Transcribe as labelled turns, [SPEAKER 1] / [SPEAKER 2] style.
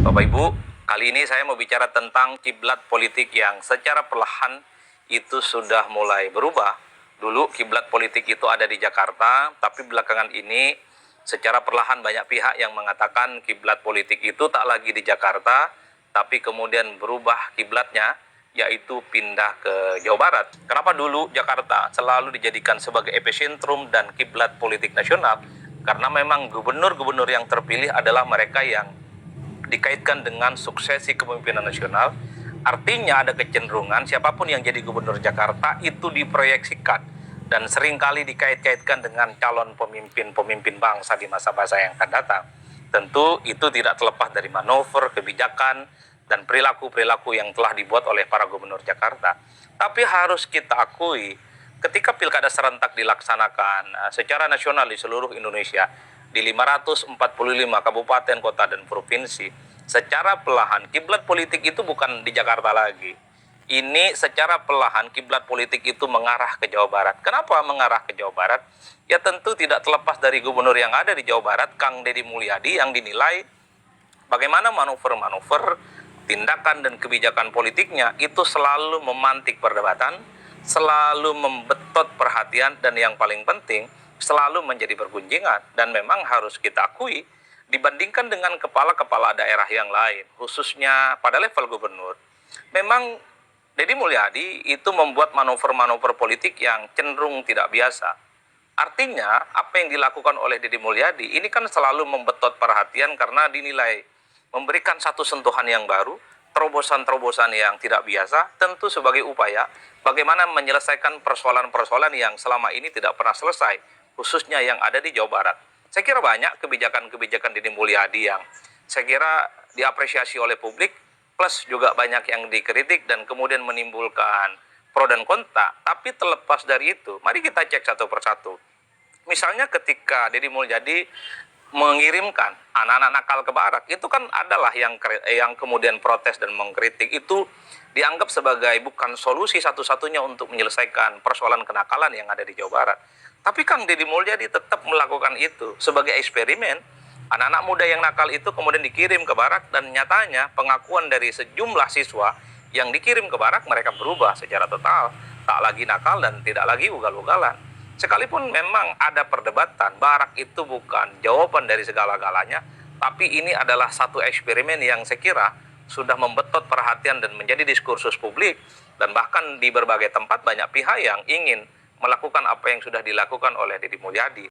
[SPEAKER 1] Bapak Ibu, kali ini saya mau bicara tentang kiblat politik yang secara perlahan itu sudah mulai berubah. Dulu kiblat politik itu ada di Jakarta, tapi belakangan ini secara perlahan banyak pihak yang mengatakan kiblat politik itu tak lagi di Jakarta, tapi kemudian berubah kiblatnya, yaitu pindah ke Jawa Barat. Kenapa dulu Jakarta selalu dijadikan sebagai epicentrum dan kiblat politik nasional? Karena memang gubernur-gubernur yang terpilih adalah mereka yang dikaitkan dengan suksesi kepemimpinan nasional. Artinya ada kecenderungan siapapun yang jadi gubernur Jakarta itu diproyeksikan dan seringkali dikait-kaitkan dengan calon pemimpin bangsa di masa-masa yang akan datang. Tentu itu tidak terlepas dari manuver, kebijakan, dan perilaku-perilaku yang telah dibuat oleh para gubernur Jakarta. Tapi harus kita akui, ketika pilkada serentak dilaksanakan secara nasional di seluruh Indonesia, di 545 kabupaten, kota, dan provinsi, secara perlahan kiblat politik itu bukan di Jakarta lagi. Ini secara perlahan kiblat politik itu mengarah ke Jawa Barat. Kenapa mengarah ke Jawa Barat? Ya tentu tidak terlepas dari gubernur yang ada di Jawa Barat, Kang Deddy Mulyadi, yang dinilai bagaimana manuver-manuver, tindakan dan kebijakan politiknya itu selalu memantik perdebatan, selalu membetot perhatian, dan yang paling penting selalu menjadi bergunjingan. Dan memang harus kita akui, dibandingkan dengan kepala-kepala daerah yang lain, khususnya pada level gubernur, memang Deddy Mulyadi itu membuat manuver-manuver politik yang cenderung tidak biasa. Artinya, apa yang dilakukan oleh Deddy Mulyadi ini kan selalu membetot perhatian karena dinilai memberikan satu sentuhan yang baru, terobosan-terobosan yang tidak biasa, tentu sebagai upaya bagaimana menyelesaikan persoalan-persoalan yang selama ini tidak pernah selesai, khususnya yang ada di Jawa Barat. Saya kira banyak kebijakan-kebijakan Deddy Mulyadi yang saya kira diapresiasi oleh publik, plus juga banyak yang dikritik dan kemudian menimbulkan pro dan kontra. Tapi terlepas dari itu, mari kita cek satu persatu. Misalnya ketika Deddy Mulyadi mengirimkan anak-anak nakal ke Barak, itu kan adalah yang kemudian protes dan mengkritik. Itu dianggap sebagai bukan solusi satu-satunya untuk menyelesaikan persoalan kenakalan yang ada di Jawa Barat. Tapi Kang Deddy Mulyadi tetap melakukan itu sebagai eksperimen. Anak-anak muda yang nakal itu kemudian dikirim ke Barak, dan nyatanya pengakuan dari sejumlah siswa yang dikirim ke Barak, mereka berubah secara total, tak lagi nakal dan tidak lagi ugal-ugalan. Sekalipun memang ada perdebatan, Barak itu bukan jawaban dari segala-galanya, tapi ini adalah satu eksperimen yang saya kira sudah membetot perhatian dan menjadi diskursus publik, dan bahkan di berbagai tempat banyak pihak yang ingin melakukan apa yang sudah dilakukan oleh Deddy Mulyadi.